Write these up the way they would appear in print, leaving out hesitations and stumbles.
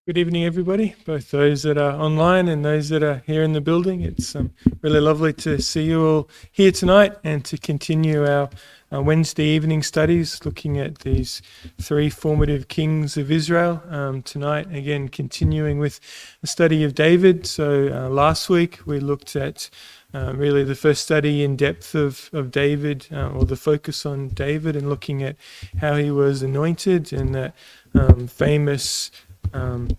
Good evening, everybody, both those that are online and those that are here in the building. It's really lovely to see you all here tonight and to continue our Wednesday evening studies looking at these three formative kings of Israel. Tonight, again, continuing with the study of David. So last week we looked at really the first study in depth of David, or the focus on David, and looking at how he was anointed and that famous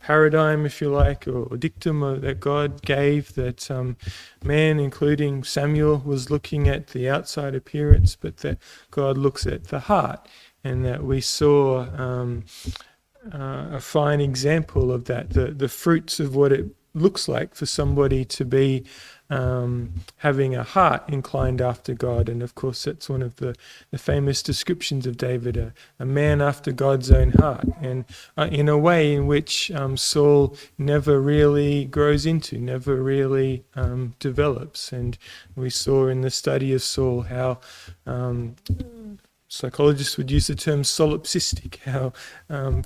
paradigm, if you like, or dictum that God gave, that man, including Samuel, was looking at the outside appearance, but that God looks at the heart, and that we saw a fine example of that, the fruits of what it looks like for somebody to be having a heart inclined after God. And of course that's one of the famous descriptions of David, a man after God's own heart, and in a way in which Saul never really grows into, never really develops. And we saw in the study of Saul how psychologists would use the term solipsistic, how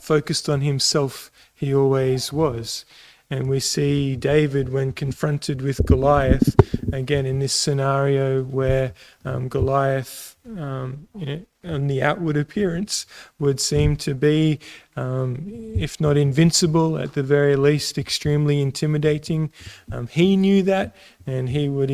focused on himself he always was. And we see David, when confronted with Goliath, again in this scenario where Goliath, on the outward appearance, would seem to be, if not invincible, at the very least extremely intimidating. He knew that, and he would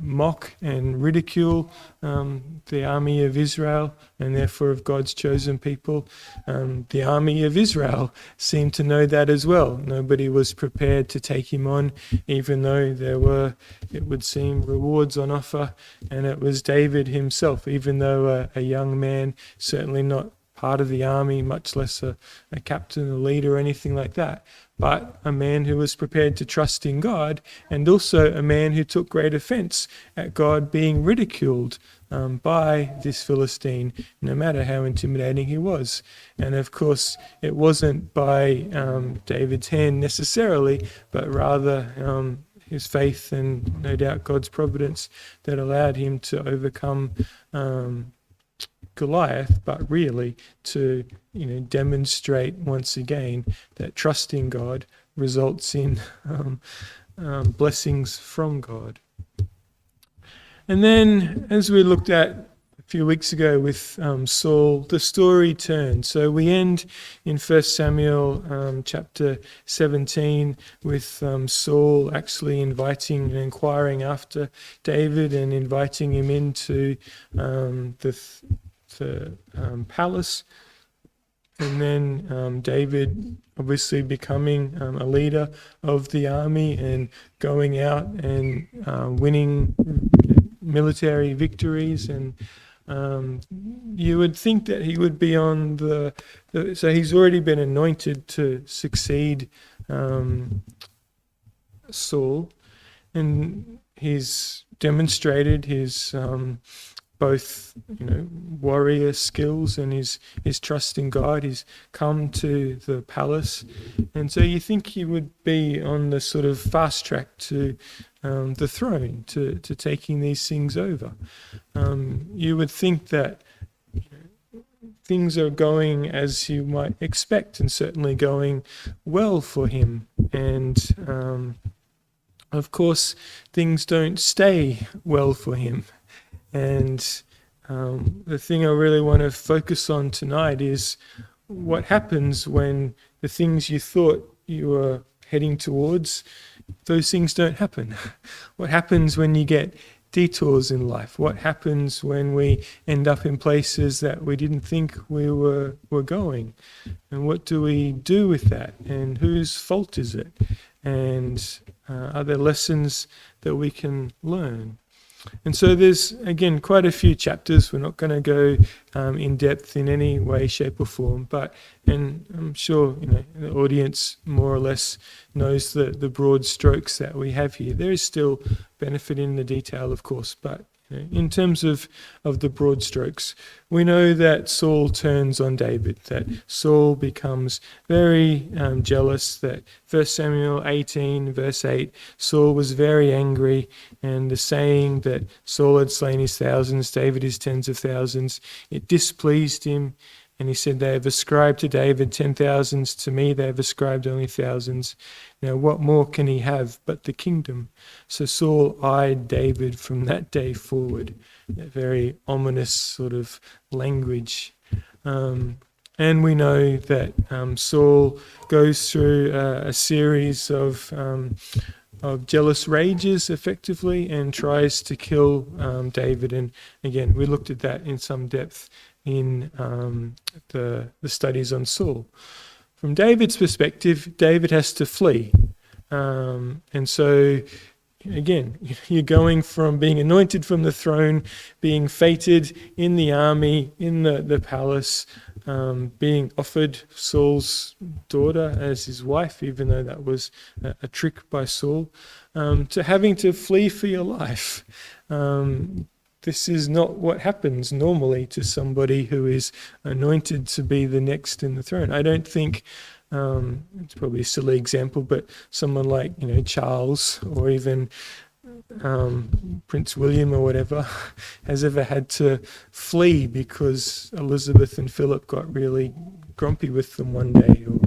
mock and ridicule the army of Israel, and therefore of God's chosen people. The army of Israel seemed to know that as well. Nobody was prepared to take him on, even though there were, it would seem, rewards on offer. And it was David himself, even though a young man, certainly not part of the army, much less a captain, a leader, or anything like that, but a man who was prepared to trust in God, and also a man who took great offense at God being ridiculed by this Philistine, no matter how intimidating he was. And of course, it wasn't by David's hand necessarily, but rather his faith and no doubt God's providence that allowed him to overcome Goliath, but really to demonstrate once again that trusting God results in blessings from God. And then, as we looked at a few weeks ago with Saul, the story turned. So we end in 1 Samuel chapter 17 with Saul actually inviting and inquiring after David and inviting him into the palace. And then David obviously becoming a leader of the army and going out and winning military victories. And you would think that he would be on so he's already been anointed to succeed Saul, and he's demonstrated his both warrior skills and his trust in God. He's come to the palace, and so you think he would be on the sort of fast track to the throne, to taking these things over. You would think that things are going as you might expect, and certainly going well for him. And of course, things don't stay well for him. And the thing I really want to focus on tonight is what happens when the things you thought you were heading towards, those things don't happen. What happens when you get detours in life? What happens when we end up in places that we didn't think we were going? And what do we do with that? And whose fault is it? And are there lessons that we can learn? And so there's, again, quite a few chapters. We're not going to go in depth in any way, shape or form, and I'm sure the audience more or less knows the broad strokes that we have here. There is still benefit in the detail, of course, but in terms of the broad strokes, we know that Saul turns on David, that Saul becomes very jealous, that 1 Samuel 18, verse 8, Saul was very angry, and the saying that Saul had slain his thousands, David his tens of thousands, it displeased him, And he said, they have ascribed to David 10,000s, to me they have ascribed only thousands. Now what more can he have but the kingdom? So Saul eyed David from that day forward. A very ominous sort of language. And we know that Saul goes through a series of jealous rages, effectively, and tries to kill David. And again, we looked at that in some depth in the studies on Saul. From David's perspective, David has to flee. And so, again, you're going from being anointed from the throne, being feted in the army, in the palace, being offered Saul's daughter as his wife, even though that was a trick by Saul, to having to flee for your life. This is not what happens normally to somebody who is anointed to be the next in the throne. I don't think, it's probably a silly example, but someone like, Charles or even Prince William or whatever has ever had to flee because Elizabeth and Philip got really grumpy with them one day, or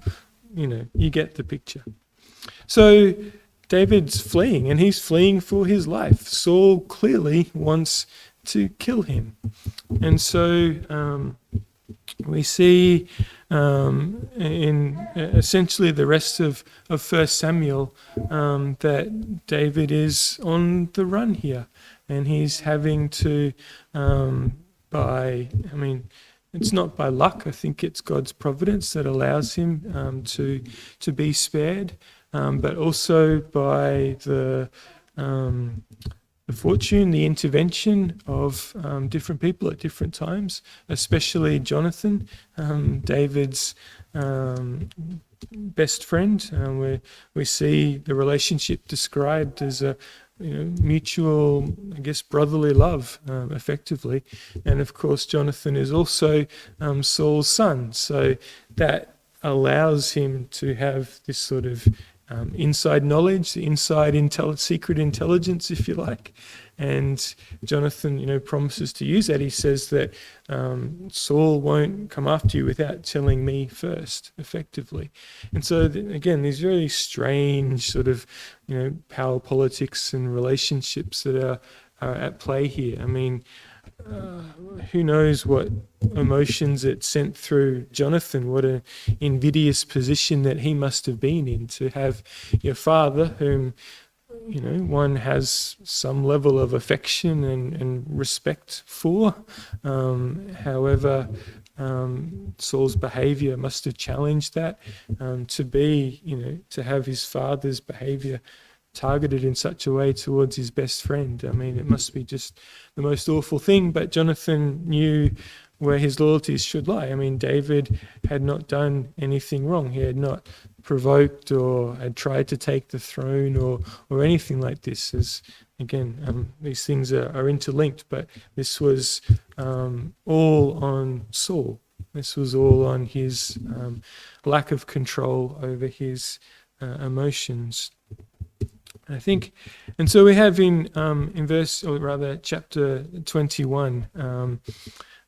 you get the picture. So David's fleeing, and he's fleeing for his life. Saul clearly wants to kill him, and so we see in essentially the rest of 1 Samuel that David is on the run here, and he's having to, it's not by luck. I think it's God's providence that allows him to be spared, but also by the fortune, the intervention of different people at different times, especially Jonathan, David's best friend, where we see the relationship described as a mutual, brotherly love, effectively. And of course, Jonathan is also Saul's son, so that allows him to have this sort of inside knowledge, inside secret intelligence, if you like. And Jonathan, promises to use that. He says that Saul won't come after you without telling me first, effectively. And so, again, these really strange sort of, power politics and relationships that are at play here. Who knows what emotions it sent through Jonathan, what an invidious position that he must have been in, to have your father, whom, one has some level of affection and respect for. However, Saul's behavior must have challenged that, to have his father's behavior targeted in such a way towards his best friend. It must be just the most awful thing, but Jonathan knew where his loyalties should lie. David had not done anything wrong. He had not provoked or had tried to take the throne or anything like this. As again, these things are interlinked, but this was all on Saul. This was all on his lack of control over his emotions. I think, and so we have in chapter 21,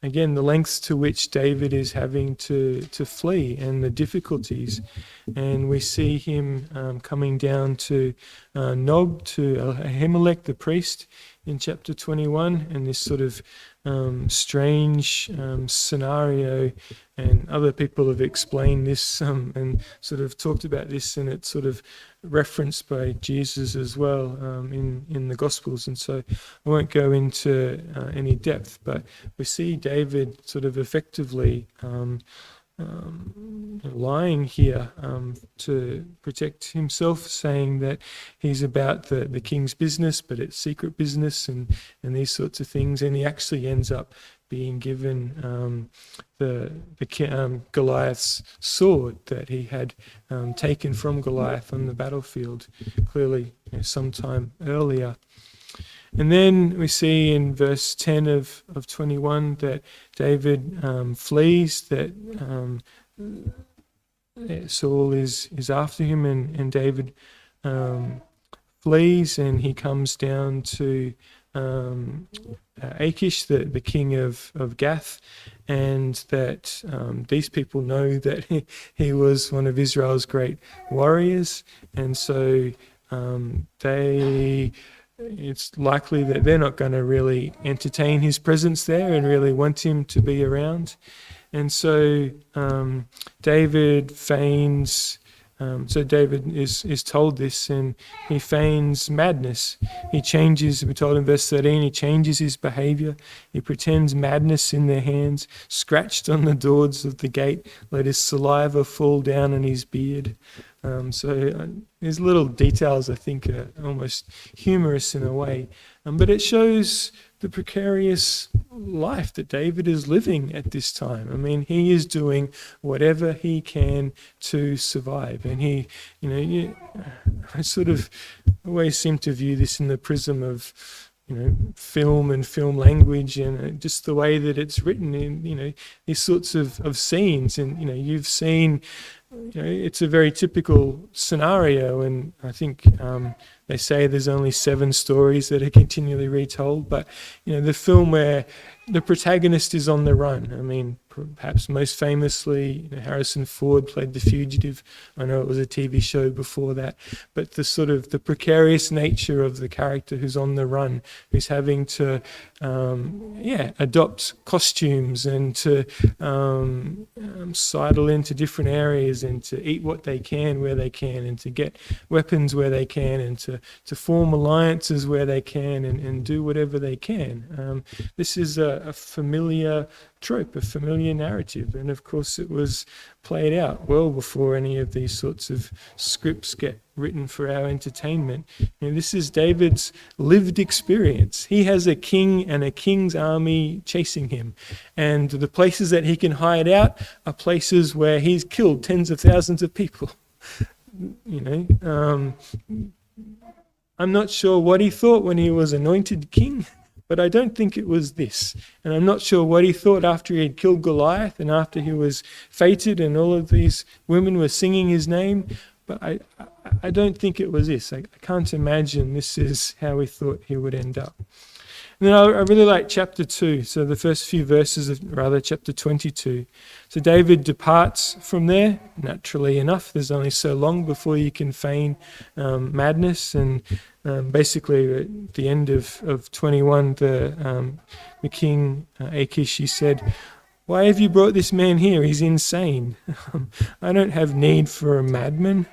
again, the lengths to which David is having to flee and the difficulties. And we see him coming down to Nob, to Ahimelech the priest in chapter 21, and this sort of strange scenario. And other people have explained this and sort of talked about this, and it's sort of referenced by Jesus as well in the Gospels. And so I won't go into any depth, but we see David sort of effectively lying here to protect himself, saying that he's about the king's business, but it's secret business and these sorts of things. And he actually ends up being given Goliath's sword that he had taken from Goliath on the battlefield, clearly sometime earlier. And then we see in verse 10 of 21 that David flees, that Saul is after him, and David flees, and he comes down to Achish, the king of Gath, and that these people know that he was one of Israel's great warriors, and so it's likely that they're not going to really entertain his presence there and really want him to be around. And so David feigns. So David is told this, and he feigns madness. He changes, we're told in verse 13, he changes his behavior. He pretends madness in their hands, scratched on the doors of the gate, let his saliva fall down on his beard. These little details, I think, are almost humorous in a way. But it shows the precarious life that David is living at this time. I mean, he is doing whatever he can to survive. And I sort of always seem to view this in the prism of, film and film language, and just the way that it's written in, these sorts of scenes. And, you've seen, it's a very typical scenario, and I think they say there's only 7 stories that are continually retold, but the film where the protagonist is on the run. I mean, perhaps most famously, Harrison Ford played the fugitive. I know it was a TV show before that, but the precarious nature of the character who's on the run, who's having to adopt costumes and to sidle into different areas and to eat what they can where they can, and to get weapons where they can, and to form alliances where they can, and do whatever they can. This is a familiar trope, a familiar narrative, and of course it was played out well before any of these sorts of scripts get written for our entertainment. This is David's lived experience. He has a king and a king's army chasing him, and the places that he can hide out are places where he's killed tens of thousands of people. I'm not sure what he thought when he was anointed king, but I don't think it was this. And I'm not sure what he thought after he had killed Goliath and after he was feted and all of these women were singing his name, but I don't think it was this. I can't imagine this is how he thought he would end up. And then I really like chapter 2, so the first few verses of chapter 22. So David departs from there, naturally enough. There's only so long before you can feign madness, and basically at the end of 21, the king Achish, he said, "Why have you brought this man here? He's insane. I don't have need for a madman."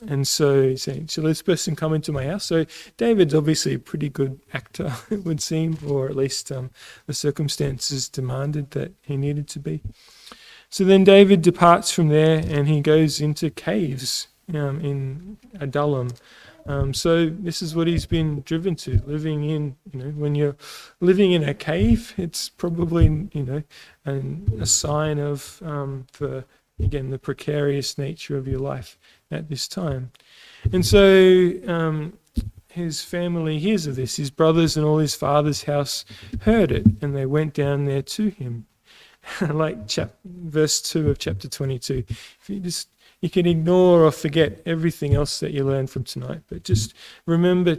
And so he's saying, "Shall this person come into my house?" So David's obviously a pretty good actor, it would seem, or at least the circumstances demanded that he needed to be. So then David departs from there and he goes into caves in Adullam. So this is what he's been driven to, living in, when you're living in a cave, it's probably, a sign of the precarious nature of your life at this time. And so his family hears of this. His brothers and all his father's house heard it, and they went down there to him. Like verse 2 of chapter 22. If you can ignore or forget everything else that you learned from tonight, but just remember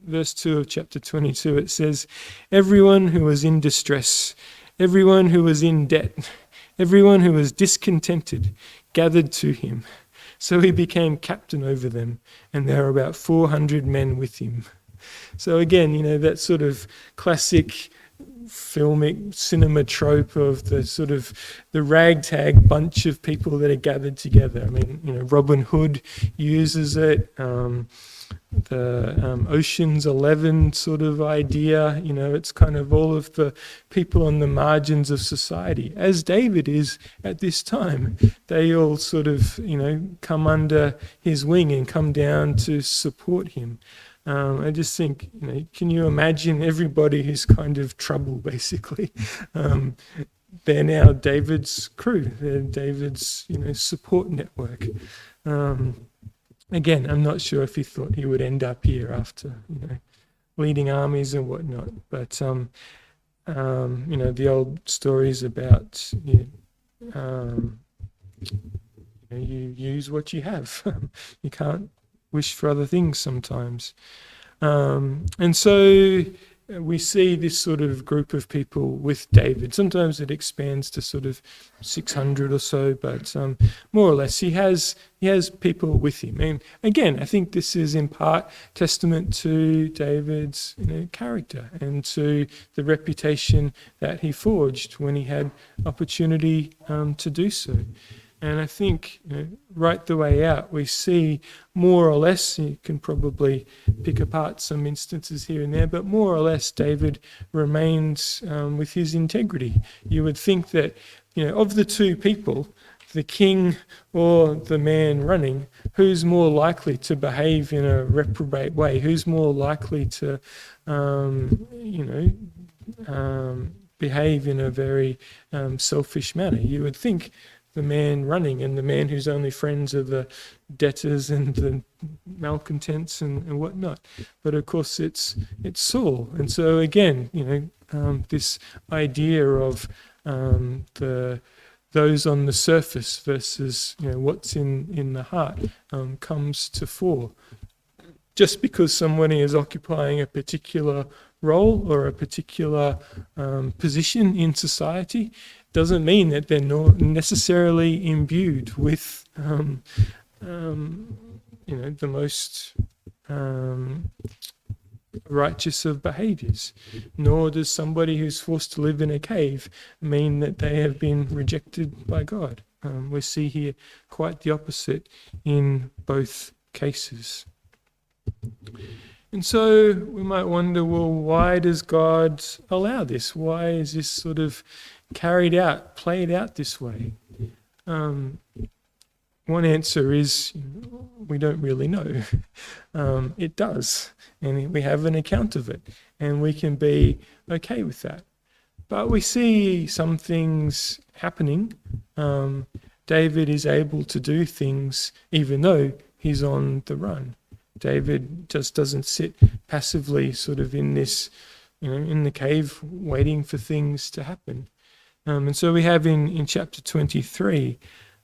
verse 2 of chapter 22. It says, "Everyone who was in distress, everyone who was in debt, everyone who was discontented gathered to him. So he became captain over them, and there were about 400 men with him." So again, that sort of classic filmic cinema trope of the ragtag bunch of people that are gathered together. I mean, Robin Hood uses it. The Ocean's 11 sort of idea, it's kind of all of the people on the margins of society, as David is at this time. They all sort of, come under his wing and come down to support him. I just think, can you imagine everybody who's kind of trouble, basically? They're now David's crew. They're David's, support network. Again, I'm not sure if he thought he would end up here after, leading armies and whatnot. But, the old stories about, you use what you have. You can't wish for other things sometimes. And so we see this sort of group of people with David. Sometimes it expands to sort of 600 or so, but more or less he has people with him. And again, I think this is in part testament to David's character and to the reputation that he forged when he had opportunity to do so. And I think right the way out, we see more or less, you can probably pick apart some instances here and there, but more or less David remains with his integrity. You would think that, of the two people, the king or the man running, who's more likely to behave in a reprobate way? Who's more likely to, behave in a very selfish manner? You would think the man running, and the man whose only friends are the debtors and the malcontents and whatnot. But of course it's Saul. And so again, this idea of those on the surface versus what's in the heart comes to fore. Just because somebody is occupying a particular role or a particular position in society doesn't mean that they're not necessarily imbued with the most righteous of behaviors. Nor does somebody who's forced to live in a cave mean that they have been rejected by God. We see here quite the opposite in both cases. And so we might wonder, well, why does God allow this? Why is this sort of played out this way? One answer is we don't really know. It does, and we have an account of it, and we can be okay with that. But we see some things happening. David is able to do things even though he's on the run. David just doesn't sit passively sort of in this, in the cave waiting for things to happen. And so we have in chapter 23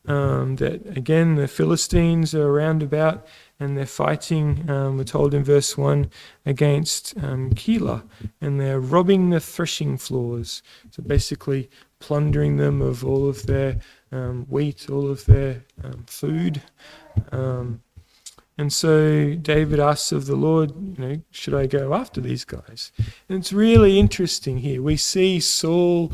that, again, the Philistines are around about and they're fighting, we're told in verse 1, against Kela, and they're robbing the threshing floors. So basically plundering them of all of their wheat, all of their food. And so David asks of the Lord, should I go after these guys? And it's really interesting here. We see Saul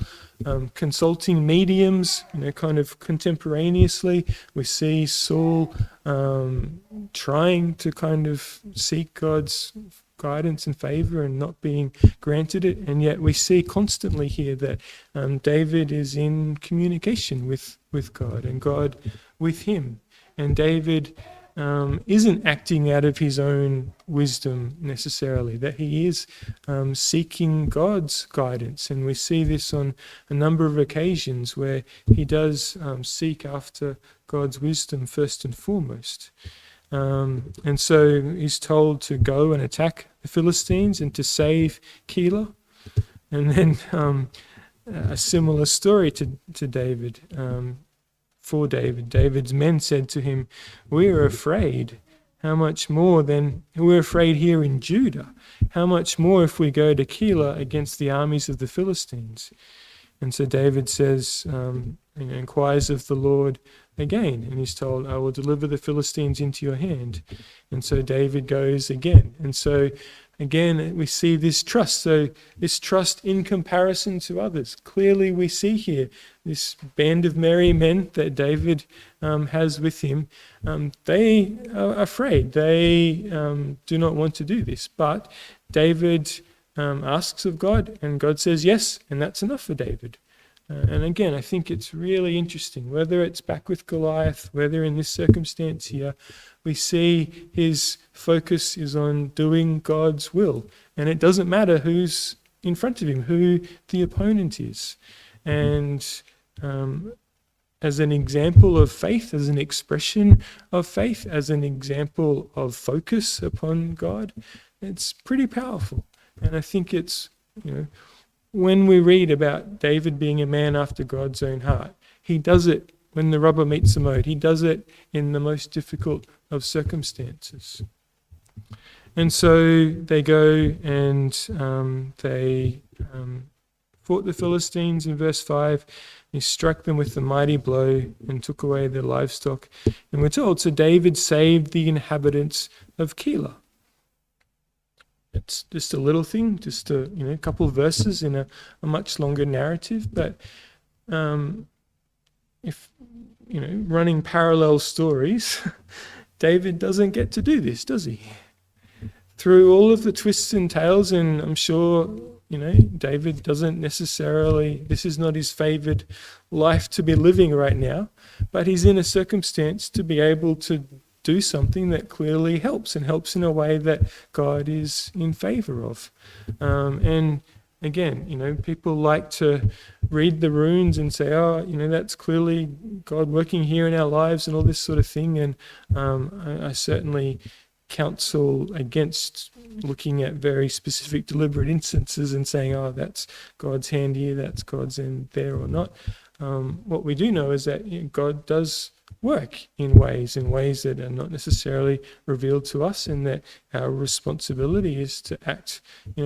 consulting mediums, kind of contemporaneously. We see Saul trying to kind of seek God's guidance and favor and not being granted it. And yet we see constantly here that David is in communication with God and God with him. And David isn't acting out of his own wisdom necessarily, that he is seeking God's guidance. And we see this on a number of occasions where he does seek after God's wisdom first and foremost. And so he's told to go and attack the Philistines and to save Kela. And then a similar story to David. For David, David's men said to him, "We are afraid. How much more then? We're afraid here in Judah. How much more if we go to Kela against the armies of the Philistines?" And so David says, inquires of the Lord again, and he's told, "I will deliver the Philistines into your hand." And so David goes again. And so again, we see this trust. So this trust in comparison to others. Clearly we see here this band of merry men that David has with him. They are afraid. They do not want to do this. But David asks of God, and God says yes, and that's enough for David. And again, I think it's really interesting, whether it's back with Goliath, whether in this circumstance here, we see his focus is on doing God's will. And it doesn't matter who's in front of him, who the opponent is. And as an example of faith, as an expression of faith, as an example of focus upon God, it's pretty powerful. And I think it's, when we read about David being a man after God's own heart, he does it when the rubber meets the road. He does it in the most difficult of circumstances. And so they go and they fought the Philistines in verse 5. He struck them with a mighty blow and took away their livestock. And we're told, so David saved the inhabitants of Kela. It's just a little thing, just a couple of verses in a much longer narrative. But if running parallel stories, David doesn't get to do this, does he? Through all of the twists and tales, and I'm sure David doesn't necessarily, this is not his favored life to be living right now, but he's in a circumstance to be able to do something that clearly helps, and helps in a way that God is in favor of. And again, people like to read the runes and say, that's clearly God working here in our lives and all this sort of thing. And I certainly counsel against looking at very specific deliberate instances and saying, that's God's hand here, that's God's hand there, or not. What we do know is that God does work in ways that are not necessarily revealed to us, and that our responsibility is to act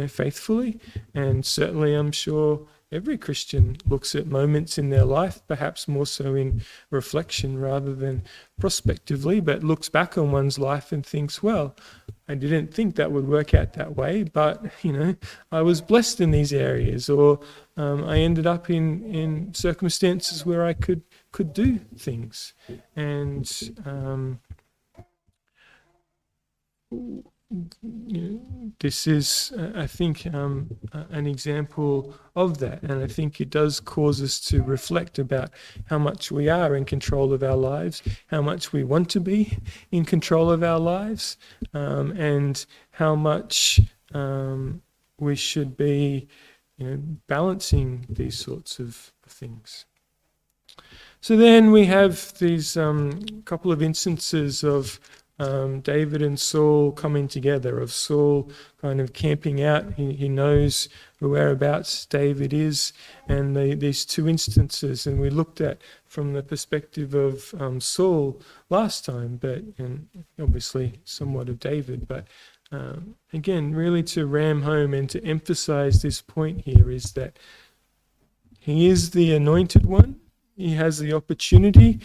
faithfully. And certainly I'm sure every Christian looks at moments in their life, perhaps more so in reflection rather than prospectively, but looks back on one's life and thinks, well, I didn't think that would work out that way, but I was blessed in these areas, or I ended up in circumstances where I could do things. And this is, I think, an example of that. And I think it does cause us to reflect about how much we are in control of our lives, how much we want to be in control of our lives, and how much we should be balancing these sorts of things. So then we have these couple of instances of David and Saul coming together, of Saul kind of camping out. He knows whereabouts David is, and these two instances, and we looked at from the perspective of Saul last time, and obviously somewhat of David, but again, really to ram home and to emphasize this point here is that he is the anointed one. He has the opportunity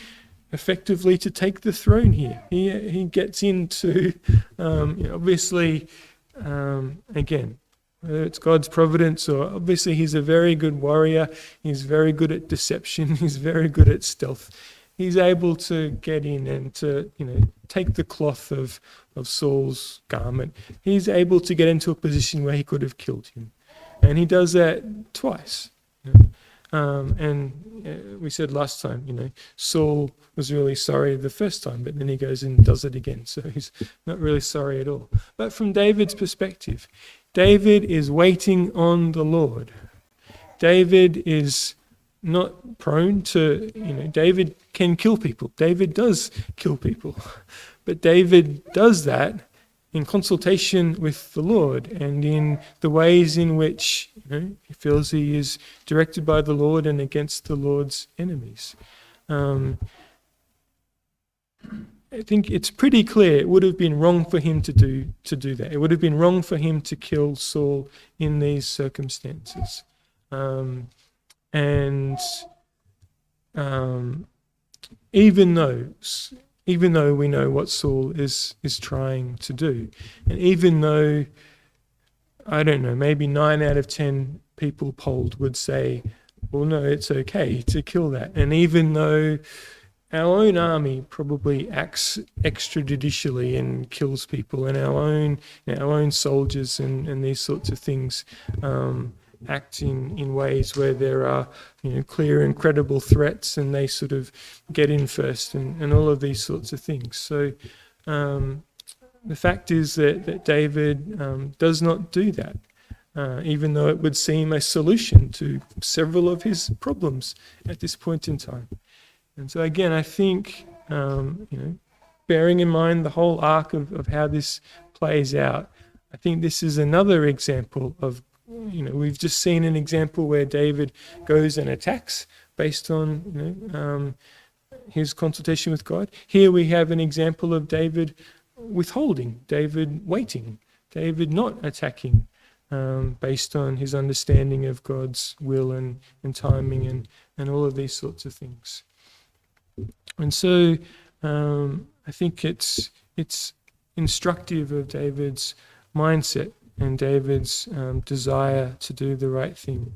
effectively to take the throne here. He gets into, obviously, again, whether it's God's providence or obviously he's a very good warrior. He's very good at deception. He's very good at stealth. He's able to get in and to, take the cloth of Saul's garment. He's able to get into a position where he could have killed him. And he does that twice. And we said last time, Saul was really sorry the first time, but then he goes and does it again. So he's not really sorry at all. But from David's perspective, David is waiting on the Lord. David is not prone to, David can kill people. David does kill people. But David does that in consultation with the Lord and in the ways in which he feels he is directed by the Lord and against the Lord's enemies. I think it's pretty clear it would have been wrong for him to do that. It would have been wrong for him to kill Saul in these circumstances. Even though we know what Saul is trying to do, and even though, I don't know, maybe 9 out of 10 people polled would say, well, no, it's okay to kill that. And even though our own army probably acts extrajudicially and kills people, and our own soldiers and these sorts of things act in ways where there are clear and credible threats, and they sort of get in first, and all of these sorts of things. So the fact is that David does not do that, even though it would seem a solution to several of his problems at this point in time. And so again, I think bearing in mind the whole arc of how this plays out, I think this is another example of, we've just seen an example where David goes and attacks based on his consultation with God. Here we have an example of David withholding, David waiting David not attacking based on his understanding of God's will and timing and all of these sorts of things. And so I think it's instructive of David's mindset and David's desire to do the right thing.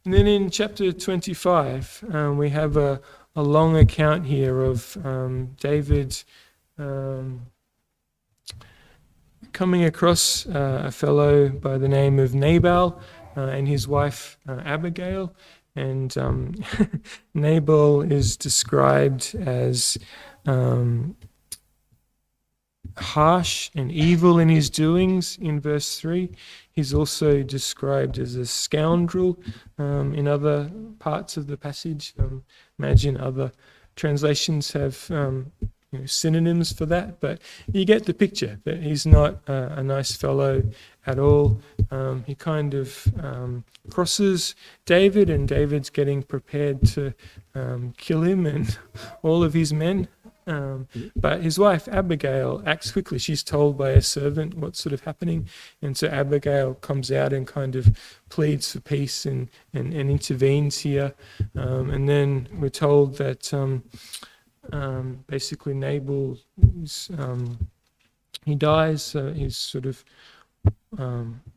And then in chapter 25, we have a long account here of David coming across a fellow by the name of Nabal and his wife Abigail. And Nabal is described as harsh and evil in his doings in verse 3. He's also described as a scoundrel in other parts of the passage. Imagine other translations have synonyms for that, but you get the picture that he's not a nice fellow at all. He kind of crosses David, and David's getting prepared to kill him and all of his men. But his wife Abigail acts quickly. She's told by a servant what's sort of happening, and so Abigail comes out and kind of pleads for peace and intervenes here. And then we're told that basically Nabal he dies. He's sort of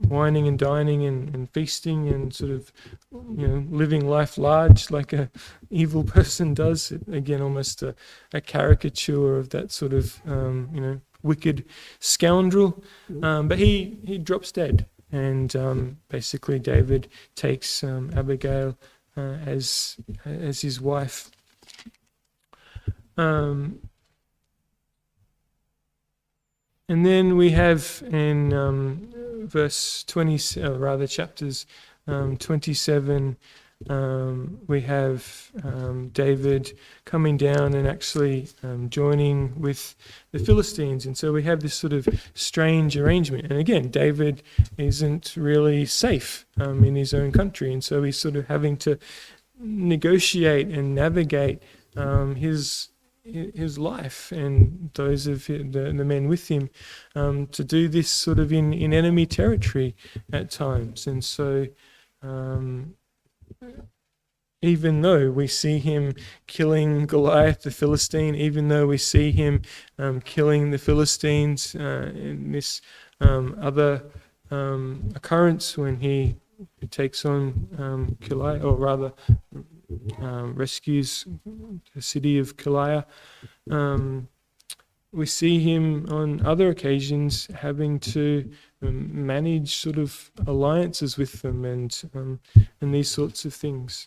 wining and dining and feasting and sort of living life large like a evil person does. Again, almost a caricature of that sort of wicked scoundrel. But he drops dead, and basically David takes Abigail as his wife. And then we have in verse 20, chapters 27, we have David coming down and actually joining with the Philistines. And so we have this sort of strange arrangement. And again, David isn't really safe in his own country. And so he's sort of having to negotiate and navigate his life and those of the men with him to do this sort of in enemy territory at times. And so even though we see him killing Goliath the Philistine, even though we see him killing the Philistines in this other occurrence when he takes on Kela, or rather rescues the city of Kela, we see him on other occasions having to manage sort of alliances with them and these sorts of things.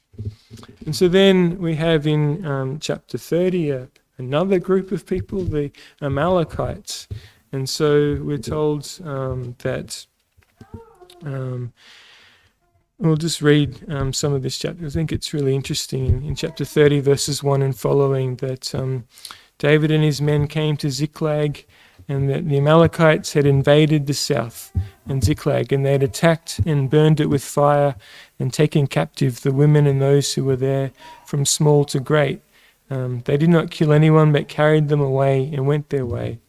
And so then we have in chapter 30 another group of people, the Amalekites. And so we're told that we'll just read some of this chapter. I think it's really interesting. In chapter 30, verses 1 and following, that David and his men came to Ziklag, and that the Amalekites had invaded the south and Ziklag, and they had attacked and burned it with fire and taken captive the women and those who were there, from small to great. They did not kill anyone, but carried them away and went their way.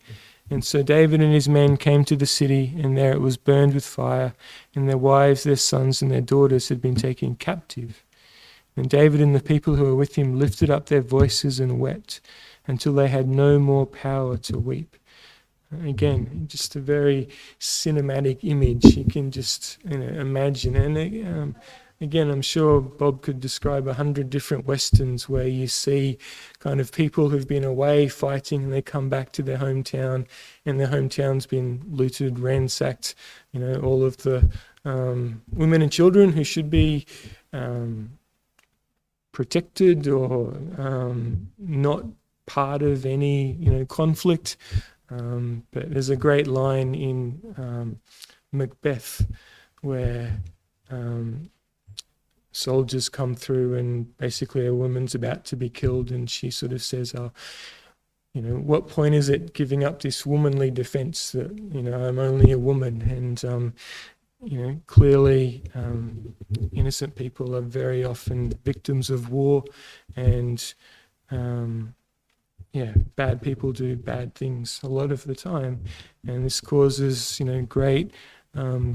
And so David and his men came to the city, and there it was burned with fire, and their wives, their sons, and their daughters had been taken captive. And David and the people who were with him lifted up their voices and wept until they had no more power to weep. Again, just a very cinematic image. You can just imagine. And again, I'm sure Bob could describe 100 different westerns where you see kind of people who've been away fighting and they come back to their hometown, and their hometown's been looted, ransacked. All of the women and children who should be protected or not part of any conflict. But there's a great line in Macbeth where soldiers come through, and basically a woman's about to be killed, and she sort of says, what point is it giving up this womanly defense that I'm only a woman? And clearly innocent people are very often victims of war, and bad people do bad things a lot of the time, and this causes great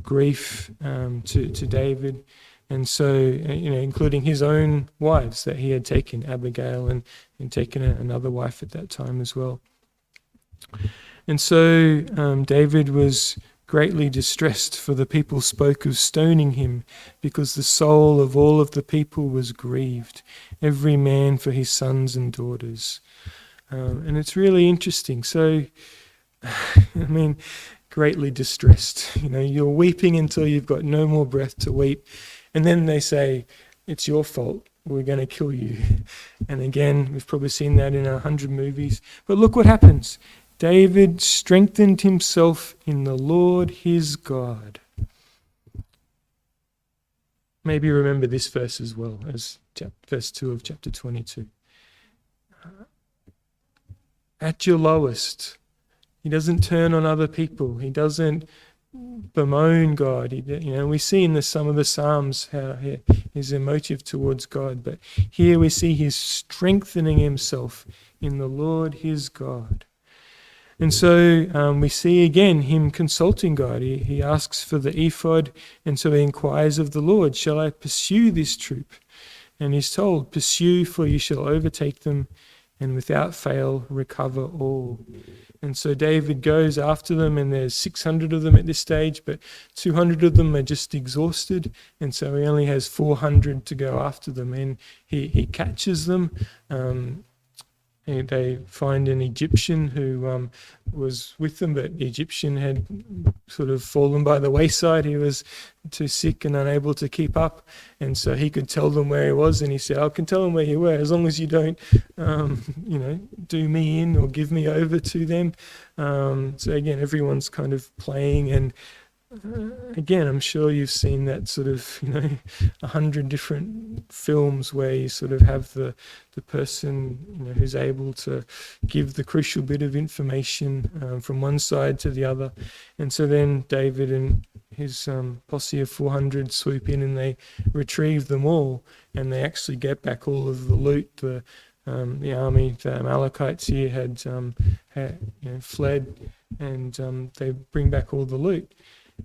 grief to David, and so including his own wives that he had taken, Abigail, and taken another wife at that time as well. And so David was greatly distressed, for the people spoke of stoning him, because the soul of all of the people was grieved, every man for his sons and daughters. And it's really interesting. So, greatly distressed. You're weeping until you've got no more breath to weep. And then they say, it's your fault. We're going to kill you. And again, we've probably seen that in 100 movies. But look what happens. David strengthened himself in the Lord his God. Maybe remember this verse as well as verse 2 of chapter 22. At your lowest, he doesn't turn on other people. He doesn't bemoan God. We see in some of the Psalms how he's emotive towards God, but here we see he's strengthening himself in the Lord his God. And so we see again him consulting God. He asks for the ephod, and so he inquires of the Lord, shall I pursue this troop? And he's told, pursue, for you shall overtake them, and without fail recover all. And so David goes after them, and there's 600 of them at this stage, but 200 of them are just exhausted, and so he only has 400 to go after them, and he catches them. They find an Egyptian who was with them, but the Egyptian had sort of fallen by the wayside. He was too sick and unable to keep up, and so he could tell them where he was, and he said, I can tell them where you were as long as you don't do me in or give me over to them. So again, everyone's kind of playing, and again, I'm sure you've seen that sort of 100 different films where you sort of have the person who's able to give the crucial bit of information from one side to the other. And so then David and his posse of 400 swoop in, and they retrieve them all, and they actually get back all of the loot. The army, the Amalekites here had fled, and they bring back all the loot.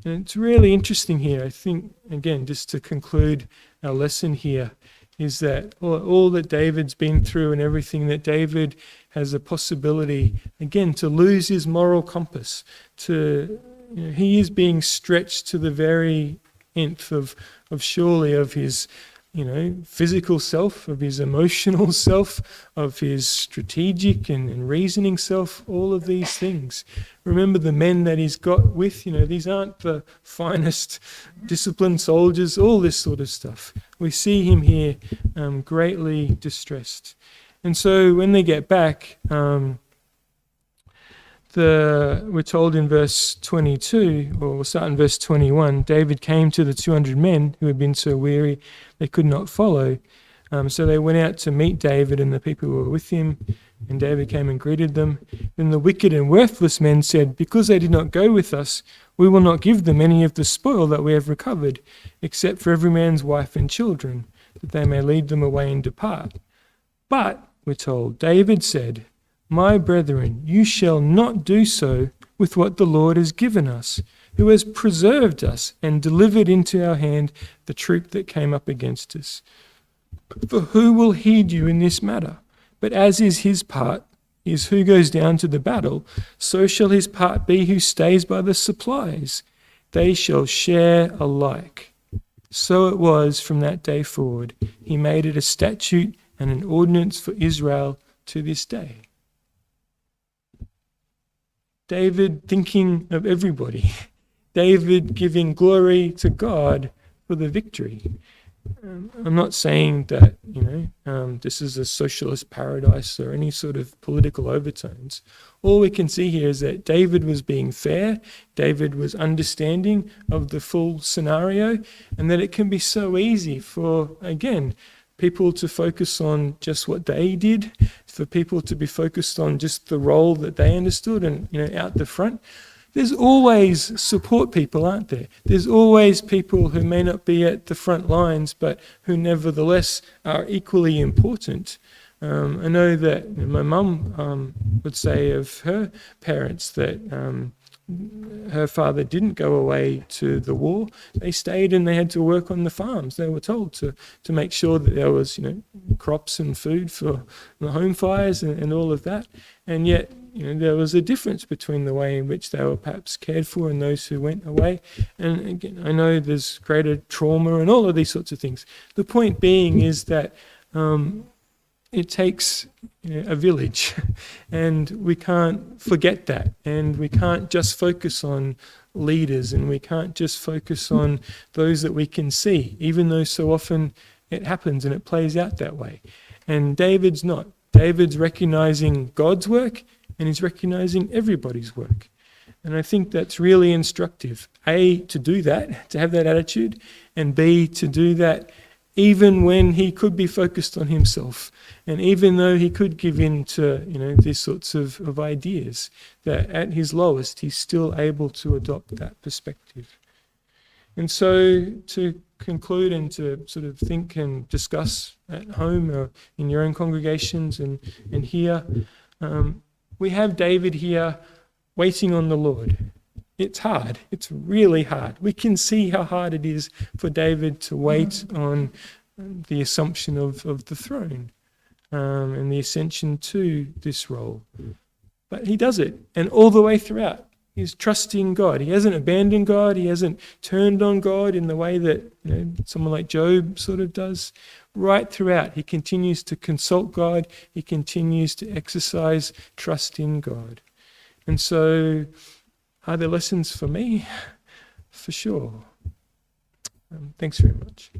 And it's really interesting here, I think, again, just to conclude our lesson here, is that all that David's been through and everything that David has a possibility, again, to lose his moral compass, he is being stretched to the very nth of surely of his physical self, of his emotional self, of his strategic and reasoning self, all of these things. Remember the men that he's got with, these aren't the finest disciplined soldiers, all this sort of stuff. We see him here greatly distressed. And so when they get back, we're told in verse 22, or we'll start in verse 21, David came to the 200 men who had been so weary they could not follow. So they went out to meet David and the people who were with him, and David came and greeted them. Then the wicked and worthless men said, because they did not go with us, we will not give them any of the spoil that we have recovered, except for every man's wife and children, that they may lead them away and depart. But, we're told, David said, my brethren, you shall not do so with what the Lord has given us, who has preserved us and delivered into our hand the troop that came up against us. For who will heed you in this matter? But as is his part, is who goes down to the battle, so shall his part be who stays by the supplies. They shall share alike. So it was from that day forward. He made it a statute and an ordinance for Israel to this day. David thinking of everybody. David giving glory to God for the victory. I'm not saying that, this is a socialist paradise or any sort of political overtones. All we can see here is that David was being fair, David was understanding of the full scenario, and that it can be so easy for, again, people to focus on just what they did, for people to be focused on just the role that they understood and, out the front. There's always support people, aren't there? There's always people who may not be at the front lines, but who nevertheless are equally important. I know that my mum would say of her parents that her father didn't go away to the war. They stayed and they had to work on the farms. They were told to make sure that there was, crops and food for the home fires and all of that. And yet, there was a difference between the way in which they were perhaps cared for and those who went away. And again, I know there's greater trauma and all of these sorts of things. The point being is that it takes a village, and we can't forget that, and we can't just focus on leaders, and we can't just focus on those that we can see, even though so often it happens and it plays out that way. And David's not. David's recognizing God's work, and he's recognizing everybody's work. And I think that's really instructive. A, to do that, to have that attitude, and B, to do that even when he could be focused on himself, and even though he could give in to these sorts of ideas, that at his lowest he's still able to adopt that perspective. And so to conclude and to sort of think and discuss at home or in your own congregations and here, we have David here waiting on the Lord. It's hard. It's really hard. We can see how hard it is for David to wait on the assumption of the throne and the ascension to this role. But he does it. And all the way throughout, he's trusting God. He hasn't abandoned God. He hasn't turned on God in the way that someone like Job sort of does. Right throughout, he continues to consult God. He continues to exercise trust in God. And so, are there lessons for me? For sure. Thanks very much.